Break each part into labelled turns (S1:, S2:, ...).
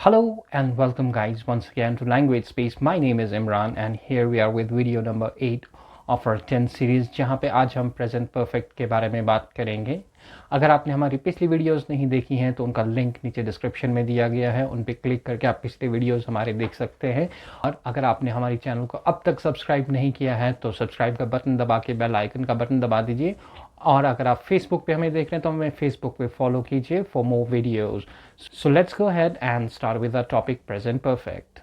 S1: Hello and welcome guys once again to Language Space. My name is Imran and here we are with video number 8 of our 10 series जहाँ पे आज हम present perfect के बारे में बात करेंगे। अगर आपने हमारी पिछली वीडियोस नहीं देखी हैं तो उनका लिंक नीचे डिस्क्रिप्शन में दिया गया है, उन पर क्लिक करके आप पिछले वीडियोस हमारे देख सकते हैं। और अगर आपने हमारी चैनल को अब तक सब्सक्राइब नहीं किया है तो सब्सक्राइब का बटन दबा के बेल आइकन का बटन दबा दीजिए। और अगर आप फेसबुक पे हमें देख रहे हैं तो हमें फेसबुक पे फॉलो कीजिए for more videos. So let's go ahead and start with the topic present perfect.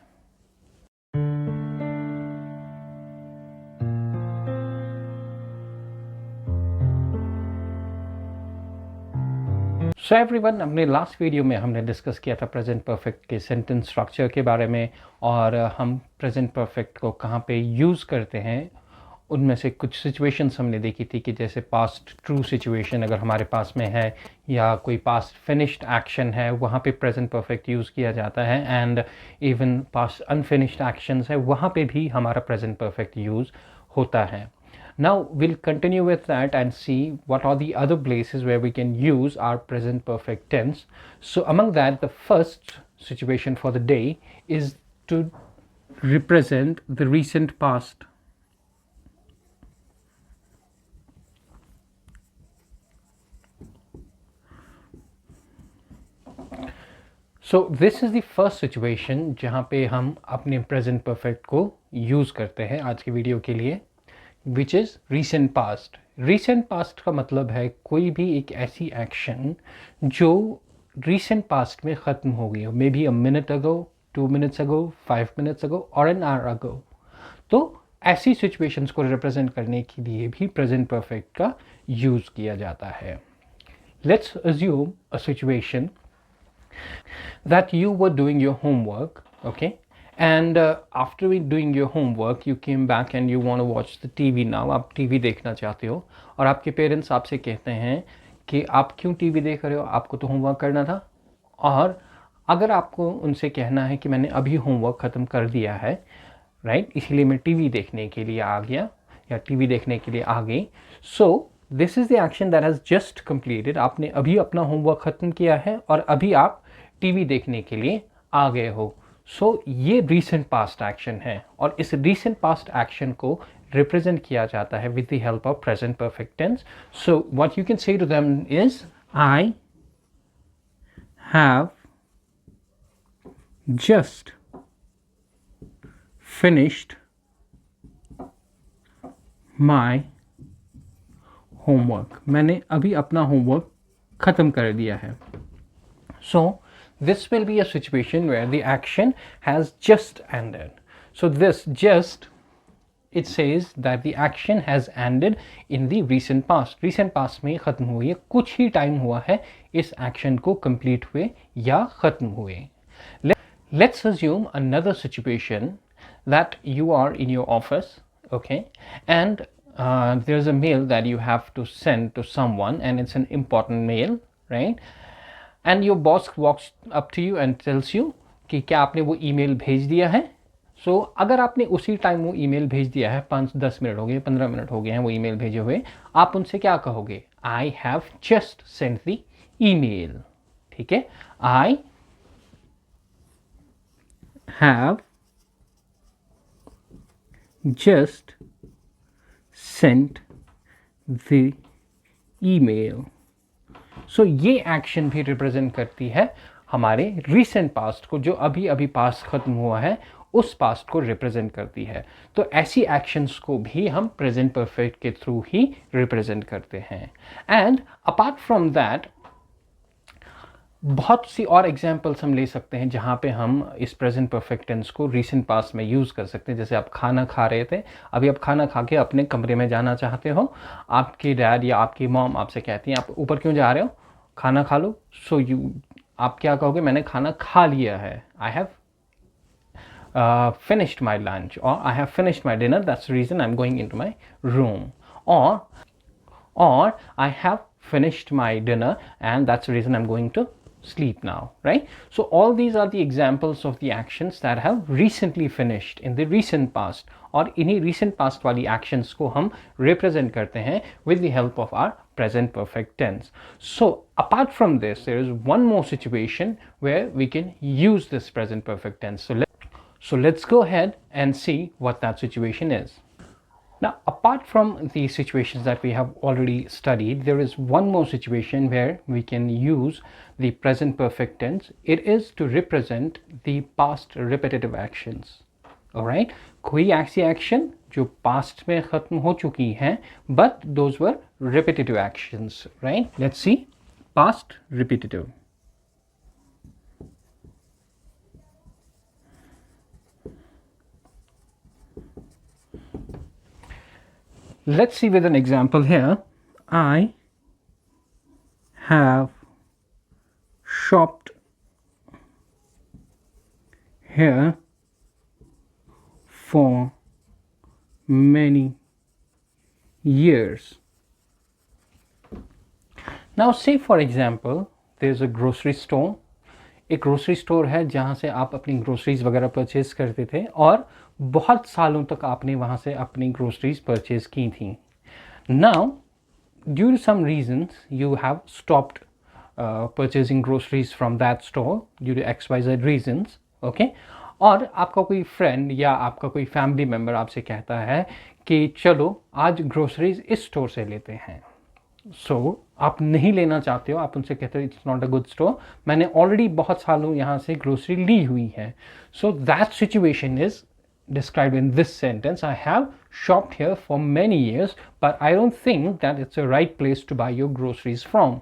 S1: So everyone, अपने लास्ट वीडियो में हमने डिस्कस किया था प्रेजेंट परफेक्ट के सेंटेंस स्ट्रक्चर के बारे में और हम प्रेजेंट परफेक्ट को कहाँ पे यूज़ करते हैं। उनमें से कुछ सिचुएशंस हमने देखी थी कि जैसे पास्ट ट्रू सिचुएशन अगर हमारे पास में है या कोई पास्ट फिनिश्ड एक्शन है वहाँ पे प्रेजेंट परफेक्ट यूज़ किया जाता है, and even past unfinished actions है वहाँ पे भी हमारा प्रेजेंट परफेक्ट यूज़ होता है। Now we'll continue with that and see what are the other places where we can use our present perfect tense. So among that, the first situation for the day is to represent the recent past. So this is the first situation जहाँ पे हम अपने present perfect को use करते हैं आज की video के लिए, which is recent past. recent past का मतलब है कोई भी एक ऐसी एक्शन जो recent past में ख़त्म हो गई हो, may be a minute ago, 2 minutes ago, 5 minutes ago or an hour ago। तो ऐसी सिचुएशंस को रिप्रेजेंट करने के लिए भी प्रेजेंट परफेक्ट का यूज़ किया जाता है। Let's assume a situation that you were doing your homework, okay, and after doing your homework you came back and you want to watch the TV now। आप TV देखना चाहते हो और आपके पेरेंट्स आपसे कहते हैं कि आप क्यों टीवी देख रहे हो, आपको तो होमवर्क करना था। और अगर आपको उनसे कहना है कि मैंने अभी होमवर्क ख़त्म कर दिया है, राइट, इसीलिए मैं टीवी देखने के लिए आ गया या टीवी देखने के लिए आ गई। So this is the action that has just completed. आपने अभी अपना होमवर्क ख़त्म किया है और अभी आप टीवी देखने के लिए आ गए हो। सो ये रीसेंट पास्ट एक्शन है और इस रीसेंट पास्ट एक्शन को रिप्रेजेंट किया जाता है with the help of present perfect tense. So what you can say to them is I have just finished my homework. मैंने अभी अपना होमवर्क ख़त्म कर दिया है। सो this will be a situation where the action has just ended. So this just, it says that the action has ended in the recent past. recent past में ख़त्म हुई है, कुछ ही टाइम हुआ है इस एक्शन को कंप्लीट हुए या ख़त्म हुए। Let's assume another situation that you are in your office, okay, and there's a mail that you have to send to someone and it's an important mail, right? And your boss walks up to you and tells you कि क्या आपने वो email भेज दिया है। सो अगर आपने उसी टाइम वो ईमेल भेज दिया है, 5-10 मिनट हो गए, 15 मिनट हो गए हैं वो ईमेल भेजे हुए, आप उनसे क्या कहोगे? I have just send the email. ठीक है, I have just sent the email. So ये एक्शन भी रिप्रेजेंट करती है हमारे रीसेंट पास्ट को, जो अभी अभी पास्ट ख़त्म हुआ है उस पास्ट को रिप्रेजेंट करती है। तो ऐसी एक्शंस को भी हम प्रेजेंट परफेक्ट के थ्रू ही रिप्रेजेंट करते हैं। एंड अपार्ट फ्रॉम दैट बहुत सी और एग्जांपल्स हम ले सकते हैं जहाँ पे हम इस प्रेजेंट परफेक्ट टेंस को रीसेंट पास्ट में यूज़ कर सकते हैं। जैसे आप खाना खा रहे थे, अभी आप खाना खा के अपने कमरे में जाना चाहते हो, आपके डैड या आपकी मॉम आपसे कहती हैं आप ऊपर क्यों जा रहे हो, खाना खा लो। सो आप क्या कहोगे? मैंने खाना खा लिया है, I have finished my lunch or I have finished my dinner, that's the reason I'm going into my room, or I have finished my dinner and that's the reason I'm going to sleep now, right? So all these are the examples of the actions that have recently finished in the recent past, और इन्हीं recent past वाली actions को हम represent करते हैं with the help of our present perfect tense. So apart from this, there is one more situation where we can use this present perfect tense. So let's go ahead and see what that situation is. Now, apart from the situations that we have already studied, there is one more situation where we can use the present perfect tense. It is to represent the past repetitive actions. Alright, कोई ऐसी action जो past में खत्म हो चुकी हैं, but those were repetitive actions, right? Let's see, past repetitive. Let's see with an example here. I have shopped here for many years. Now say for example, there's a grocery store. एक grocery store है जहाँ से आप अपनी groceries वगैरह purchase करते थे और बहुत सालों तक आपने वहाँ से अपनी ग्रोसरीज परचेज की थी. Now due to some reasons you have stopped purchasing groceries from that store due to XYZ reasons. Okay, और आपका कोई फ्रेंड या आपका कोई फैमिली मेम्बर आपसे कहता है कि चलो आज ग्रोसरीज इस स्टोर से लेते हैं. आप नहीं लेना चाहते हो, आप उनसे कहते हो it's not a good store, मैंने ऑलरेडी बहुत सालों यहाँ से ग्रोसरी ली हुई है. So that situation is described in this sentence. I have shopped here for many years, but I don't think that it's a right place to buy your groceries from.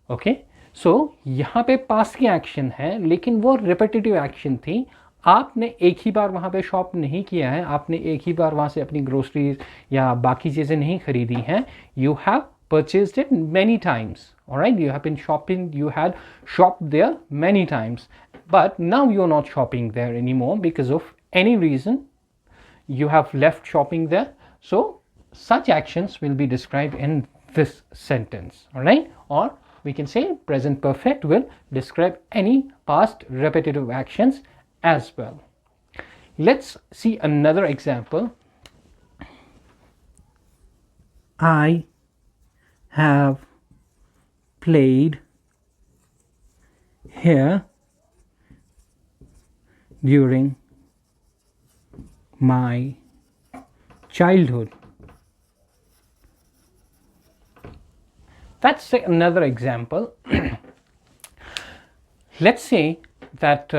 S1: Okay, so यहाँ पे past की action है, लेकिन वो repetitive action थी. आपने एक ही बार वहाँ पे शॉप नहीं किया है, आपने एक ही बार वहाँ से अपनी ग्रोसरीज या बाकी चीज़ें नहीं खरीदी हैं. You have purchased it many times. All right, you have been shopping, you had shopped there many times, but now you're not shopping there anymore because of any reason. You have left shopping there. So such actions will be described in this sentence. All right, or we can say present perfect will describe any past repetitive actions as well. Let's see another example. I have played here during my childhood. That's another example. Let's say that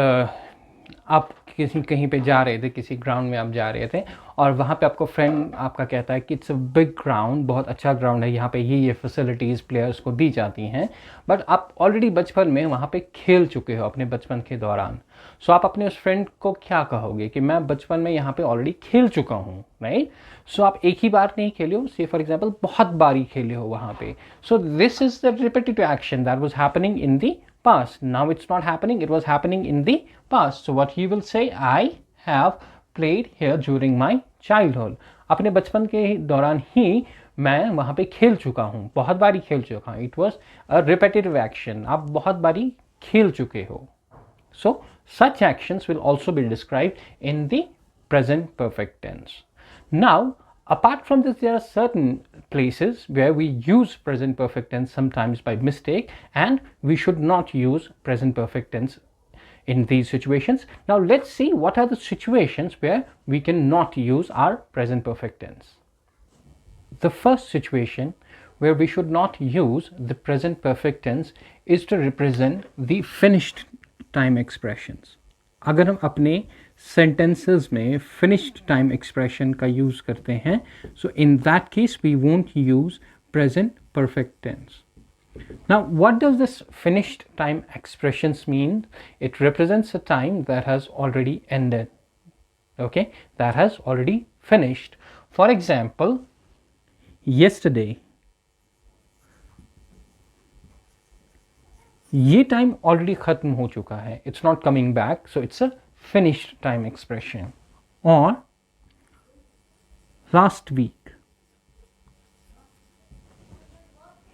S1: आप किसी कहीं पे जा रहे थे, किसी ground में आप जा रहे थे और वहाँ पे आपको फ्रेंड आपका कहता है कि इट्स अ बिग ग्राउंड, बहुत अच्छा ग्राउंड है, यहाँ पे ये फैसिलिटीज़ प्लेयर्स को दी जाती हैं, बट आप ऑलरेडी बचपन में वहाँ पे खेल चुके हो अपने बचपन के दौरान. सो आप अपने उस फ्रेंड को क्या कहोगे कि मैं बचपन में यहाँ पे ऑलरेडी खेल चुका हूँ, राइट? सो आप एक ही बार नहीं खेले हो, से फॉर एग्जाम्पल बहुत बारी खेले हो वहाँ पे. So this is the repetitive action that was happening in the past. Now it's not happening, it was happening in the past. So what he will say, I have played here during my childhood. अपने बचपन के दौरान ही मैं वहाँ पे खेल चुका हूँ, बहुत बारी खेल चुका हूँ. It was a repetitive action. आप बहुत बारी खेल चुके हो. So such actions will also be described in the present perfect tense. Now apart from this, there are certain places where we use present perfect tense sometimes by mistake, and we should not use present perfect tense in these situations. Now let's see what are the situations where we cannot use our present perfect tense. The first situation where we should not use the present perfect tense is to represent the finished time expressions. अगर हम अपने sentences में finished time expression का use करते हैं, so in that case we won't use present perfect tense. Now what does this finished time expressions mean? It represents a time that has already ended, okay, that has already finished. For example, yesterday, ये time already खत्म हो चुका है, it's not coming back, so it's a finished time expression. Or last week,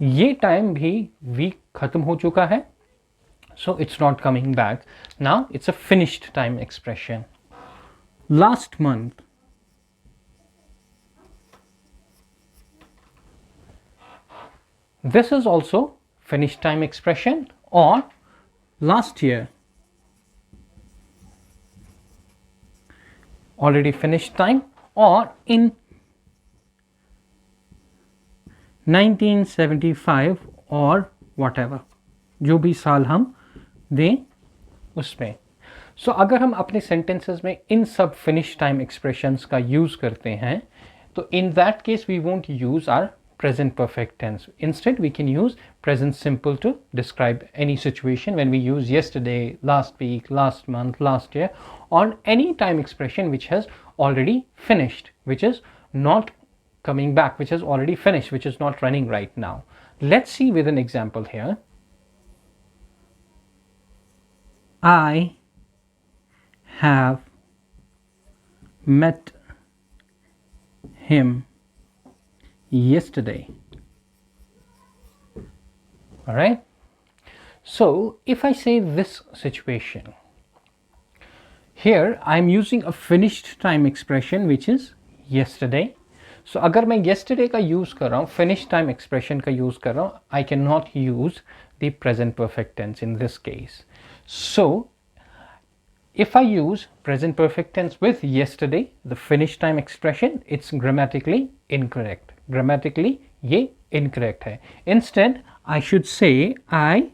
S1: ये time भी week खत्म हो चुका है, so it's not coming back. Now it's a finished time expression. Last month, This is also finished time expression, or last year, already finished time, or in 1975 और whatever, जो भी साल हम दें उसमें. So अगर हम अपने sentences में इन सब finished time expressions का use करते हैं, तो in that case we won't use our present perfect tense. Instead we can use present simple to describe any situation when we use yesterday, last week, last month, last year, or any time expression which has already finished, which is not coming back, which is already finished, which is not running right now. Let's see with an example here. I have met him yesterday. All right. So if I say this situation, here I am using a finished time expression which is yesterday. So अगर मैं yesterday का use कर रहा हूँ, finished time expression का use कर रहा हूँ, I cannot use the present perfect tense in this case. So if I use present perfect tense with yesterday, the finished time expression, it's grammatically incorrect. Grammatically ये incorrect है. Instead I should say I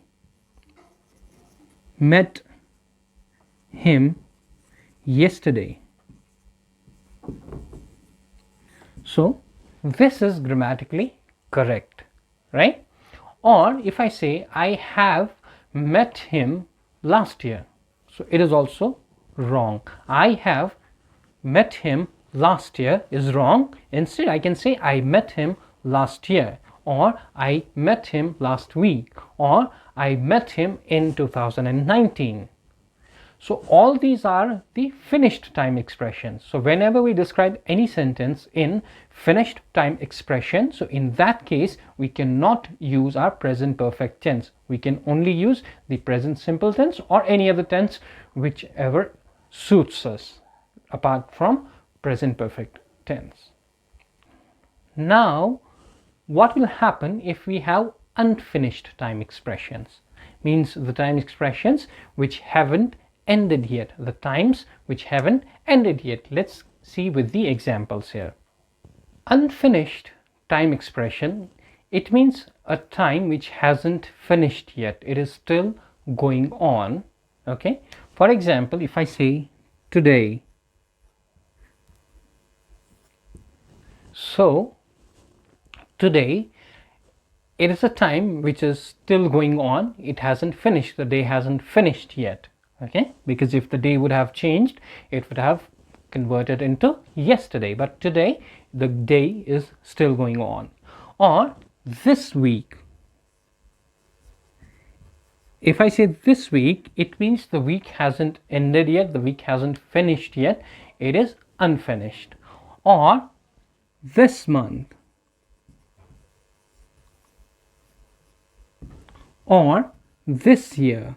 S1: met him yesterday. So this is grammatically correct, right? Or if I say I have met him last year, so it is also wrong. I have met him last year is wrong. Instead I can say I met him last year, or I met him last week, or I met him in 2019. So all these are the finished time expressions. So whenever we describe any sentence in finished time expression, so in that case we cannot use our present perfect tense. We can only use the present simple tense or any other tense whichever suits us apart from present perfect tense. Now what will happen if we have unfinished time expressions? Means the time expressions which haven't ended yet, the times which haven't ended yet. Let's see with the examples here. Unfinished time expression, it means a time which hasn't finished yet, it is still going on. Okay, for example, if I say today, so today, it is a time which is still going on, it hasn't finished, the day hasn't finished yet. Okay, because if the day would have changed, it would have converted into yesterday, but today the day is still going on. Or this week, if I say this week, it means the week hasn't ended yet, the week hasn't finished yet, it is unfinished. Or this month, or this year.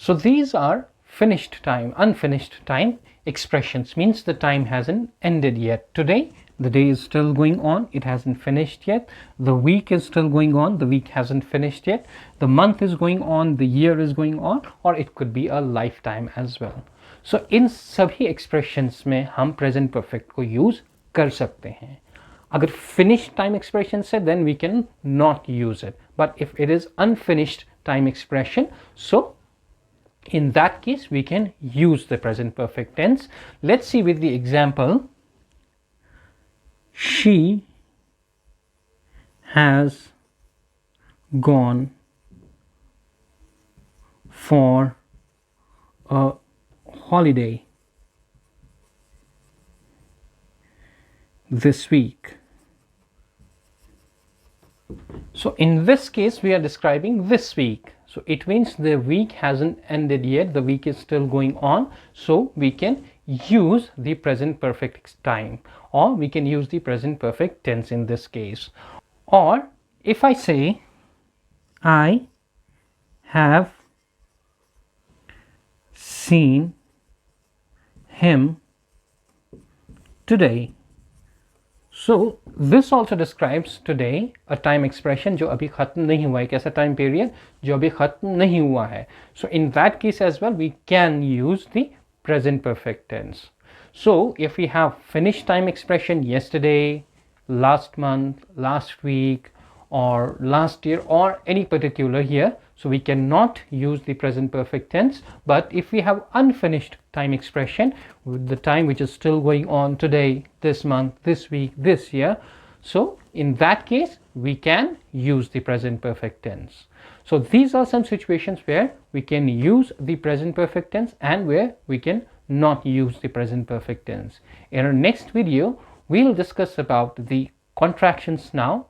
S1: So these are finished time, unfinished time expressions, means the time hasn't ended yet. Today, the day is still going on, it hasn't finished yet. The week is still going on, the week hasn't finished yet. The month is going on, the year is going on, or it could be a lifetime as well. So इन सभी expressions में हम present perfect को use कर सकते हैं. अगर finished time expression से, then we can not use it. But if it is unfinished time expression, so in that case we can use the present perfect tense. Let's see with the example. She has gone for a holiday this week. So in this case we are describing this week. So it means the week hasn't ended yet, the week is still going on, so we can use the present perfect time, or we can use the present perfect tense in this case. Or if I say I have seen him today, So this also describes today a time expression जो अभी खत्म नहीं हुआ है, एक ऐसा time period जो अभी खत्म नहीं हुआ है. So in that case as well we can use the present perfect tense. So if we have finished time expression yesterday, last month, last week, or last year, or any particular year, so we cannot use the present perfect tense. But if we have unfinished time expression with the time which is still going on today, this month, this week, this year, so in that case we can use the present perfect tense. So these are some situations where we can use the present perfect tense and where we can not use the present perfect tense. In our next video we'll discuss about the contractions now,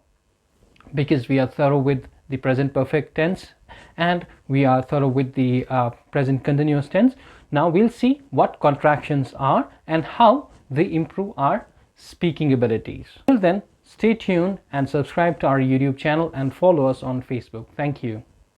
S1: because we are thorough with the present perfect tense and we are thorough with the present continuous tense. Now we'll see what contractions are and how they improve our speaking abilities. Till then, stay tuned and subscribe to our YouTube channel and follow us on Facebook. Thank you.